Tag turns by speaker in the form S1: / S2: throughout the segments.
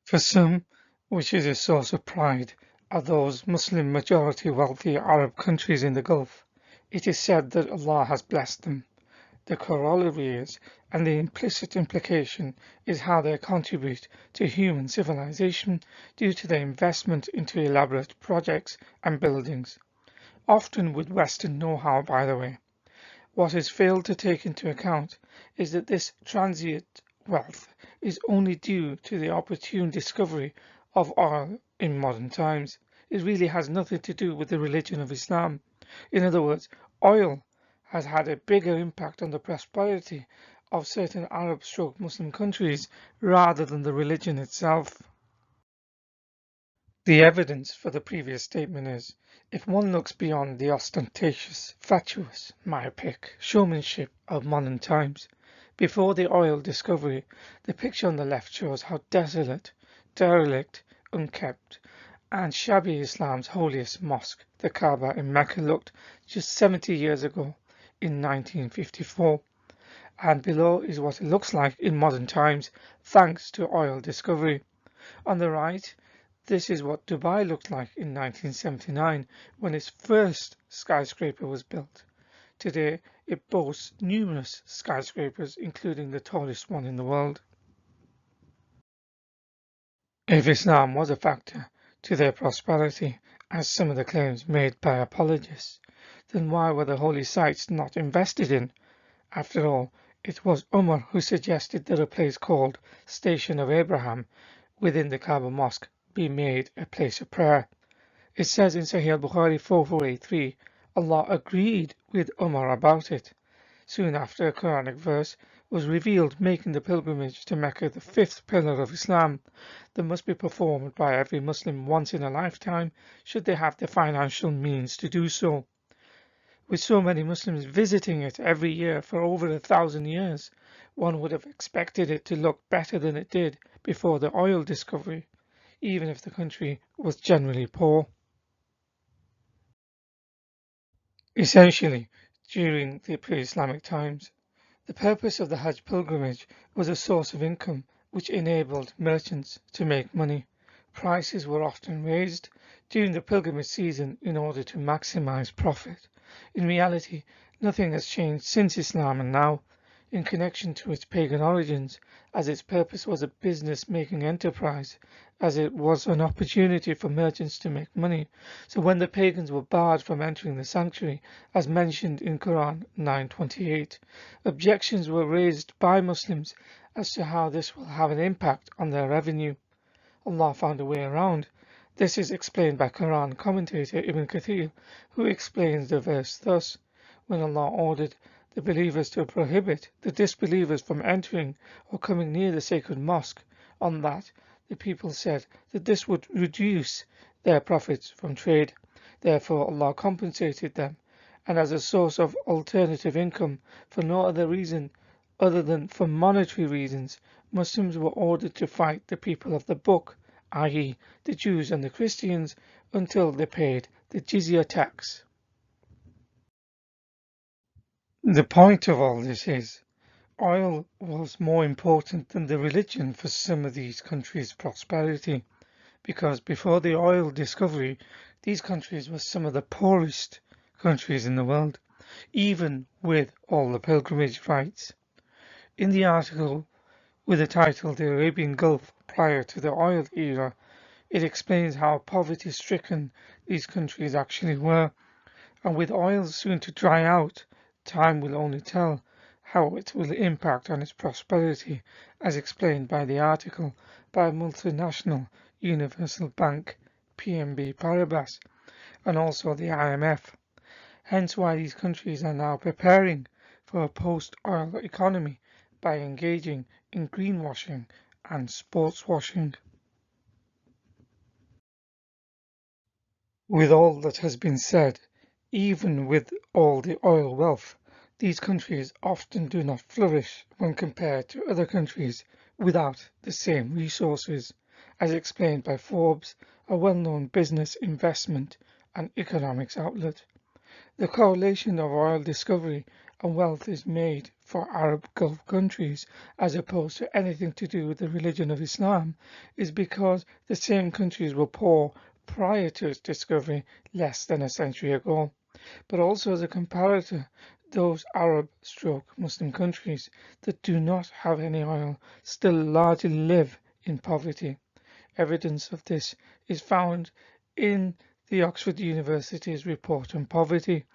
S1: For some, which is a source of pride, are those Muslim majority wealthy Arab countries in the Gulf. It is said that Allah has blessed them. The corollary is, and the implicit implication is how they contribute to human civilization due to their investment into elaborate projects and buildings, often with Western know-how, by the way. What is failed to take into account is that this transient wealth is only due to the opportune discovery of oil in modern times. It really has nothing to do with the religion of Islam. In other words, oil has had a bigger impact on the prosperity of certain Arab/Muslim countries rather than the religion itself. The evidence for the previous statement is, if one looks beyond the ostentatious, fatuous, myopic showmanship of modern times, before the oil discovery, the picture on the left shows how desolate, derelict, unkept, and shabby Islam's holiest mosque, the Kaaba in Mecca, looked just 70 years ago in 1954. And below is what it looks like in modern times thanks to oil discovery. On the right, this is what Dubai looked like in 1979 when its first skyscraper was built. Today, it boasts numerous skyscrapers, including the tallest one in the world. If Islam was a factor to their prosperity, as some of the claims made by apologists, then why were the holy sites not invested in? After all, it was Umar who suggested that a place called Station of Abraham within the Kaaba Mosque be made a place of prayer. It says in Sahih al-Bukhari 4483, Allah agreed with Umar about it. Soon after, a Quranic verse was revealed making the pilgrimage to Mecca the fifth pillar of Islam that must be performed by every Muslim once in a lifetime should they have the financial means to do so. With so many Muslims visiting it every year for over 1,000 years, one would have expected it to look better than it did before the oil discovery, even if the country was generally poor. Essentially, during the pre-Islamic times, the purpose of the Hajj pilgrimage was a source of income which enabled merchants to make money. Prices were often raised during the pilgrimage season in order to maximize profit. In reality, nothing has changed since Islam and now, in connection to its pagan origins, as its purpose was a business-making enterprise, as it was an opportunity for merchants to make money. So when the pagans were barred from entering the sanctuary, as mentioned in Quran 9:28, objections were raised by Muslims as to how this will have an impact on their revenue. Allah found a way around. This is explained by Quran commentator Ibn Kathir, who explains the verse thus: when Allah ordered the believers to prohibit the disbelievers from entering or coming near the sacred mosque, on that the people said that this would reduce their profits from trade. Therefore Allah compensated them, and as a source of alternative income for no other reason other than for monetary reasons, Muslims were ordered to fight the people of the book, i.e. the Jews and the Christians, until they paid the jizya tax. The point of all this is, oil was more important than the religion for some of these countries' prosperity, because before the oil discovery, these countries were some of the poorest countries in the world, even with all the pilgrimage rights. In the article with the title The Arabian Gulf Prior to the Oil Era, it explains how poverty-stricken these countries actually were, and with oil soon to dry out, time will only tell how it will impact on its prosperity, as explained by the article by multinational Universal Bank PNB Paribas and also the IMF. Hence why these countries are now preparing for a post-oil economy by engaging in greenwashing and sports washing. With all that has been said, even with all the oil wealth, these countries often do not flourish when compared to other countries without the same resources, as explained by Forbes, a well-known business, investment and economics outlet. The correlation of oil discovery and wealth is made for Arab Gulf countries as opposed to anything to do with the religion of Islam is because the same countries were poor prior to its discovery less than a century ago. But also as a comparator, those Arab/Muslim countries that do not have any oil still largely live in poverty. Evidence of this is found in the Oxford University's report on poverty.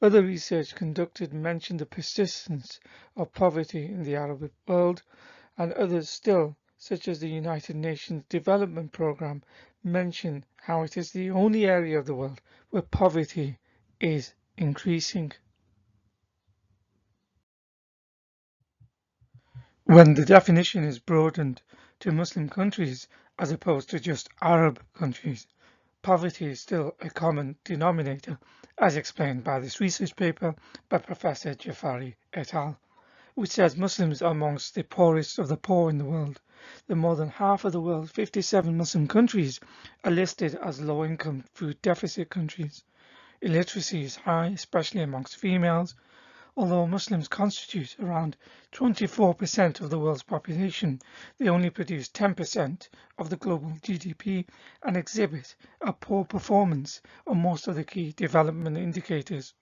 S1: Other research conducted mentioned the persistence of poverty in the Arab world, and others still, such as the United Nations Development Programme, mention how it is the only area of the world where poverty is increasing. When the definition is broadened to Muslim countries as opposed to just Arab countries, poverty is still a common denominator, as explained by this research paper by Professor Jafari et al., which says Muslims are amongst the poorest of the poor in the world. The more than half of the world's 57 Muslim countries are listed as low-income food deficit countries. Illiteracy is high, especially amongst females. Although Muslims constitute around 24% of the world's population, they only produce 10% of the global GDP and exhibit a poor performance on most of the key development indicators.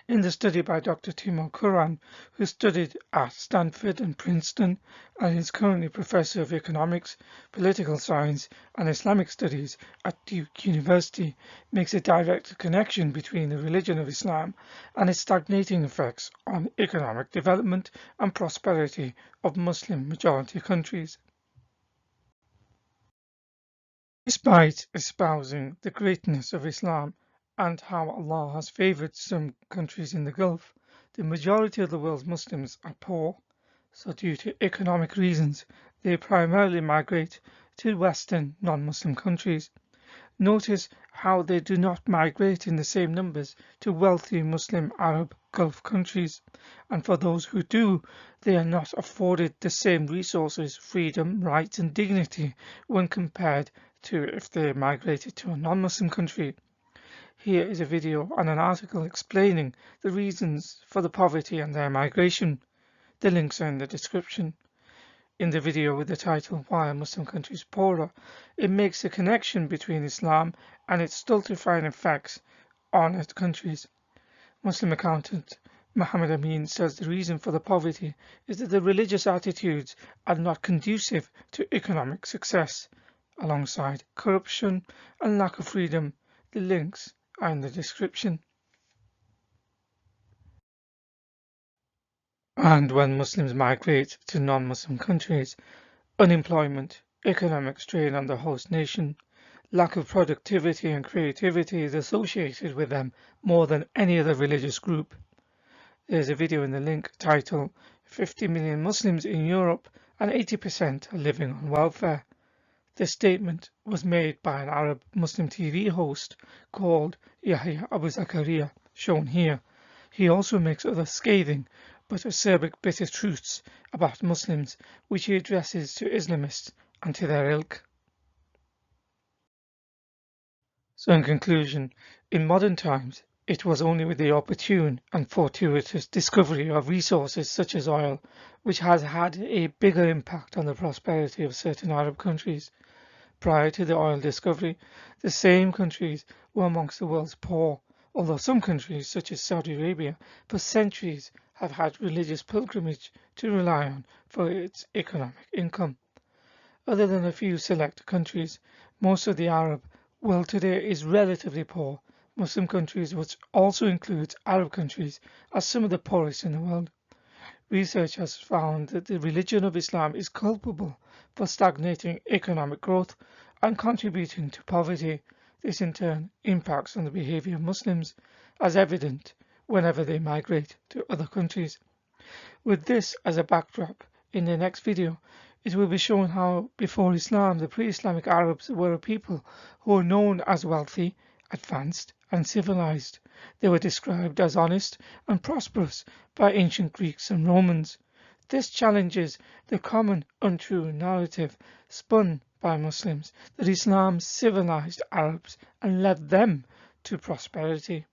S1: In the study by Dr. Timur Kuran, who studied at Stanford and Princeton and is currently Professor of Economics, Political Science and Islamic Studies at Duke University, makes a direct connection between the religion of Islam and its stagnating effects on economic development and prosperity of Muslim majority countries. Despite espousing the greatness of Islam and how Allah has favored some countries in the Gulf, the majority of the world's Muslims are poor, so due to economic reasons, they primarily migrate to Western non-Muslim countries. Notice how they do not migrate in the same numbers to wealthy Muslim Arab Gulf countries, and for those who do, they are not afforded the same resources, freedom, rights and dignity when compared to if they migrated to a non-Muslim country. Here is a video and an article explaining the reasons for the poverty and their migration. The links are in the description. In the video with the title Why are Muslim Countries Poorer, it makes a connection between Islam and its stultifying effects on its countries. Muslim accountant Muhammad Amin says the reason for the poverty is that the religious attitudes are not conducive to economic success, alongside corruption and lack of freedom. The links are in the description. And when Muslims migrate to non-Muslim countries, unemployment, economic strain on the host nation, lack of productivity and creativity is associated with them more than any other religious group. There's a video in the link titled 50 million Muslims in Europe and 80% are living on welfare. This statement was made by an Arab Muslim TV host called Yahya Abu Zakaria, shown here. He also makes other scathing but acerbic bitter truths about Muslims, which he addresses to Islamists and to their ilk. So in conclusion, in modern times, it was only with the opportune and fortuitous discovery of resources such as oil, which has had a bigger impact on the prosperity of certain Arab countries. Prior to the oil discovery, the same countries were amongst the world's poor, although some countries, such as Saudi Arabia, for centuries have had religious pilgrimage to rely on for its economic income. Other than a few select countries, most of the Arab world today is relatively poor. Muslim countries, which also includes Arab countries, are some of the poorest in the world. Research has found that the religion of Islam is culpable for stagnating economic growth and contributing to poverty. This in turn impacts on the behavior of Muslims, as evident whenever they migrate to other countries. With this as a backdrop, in the next video, it will be shown how before Islam, the pre-Islamic Arabs were a people who were known as wealthy, advanced and civilized. They were described as honest and prosperous by ancient Greeks and Romans. This challenges the common untrue narrative spun by Muslims that Islam civilized Arabs and led them to prosperity.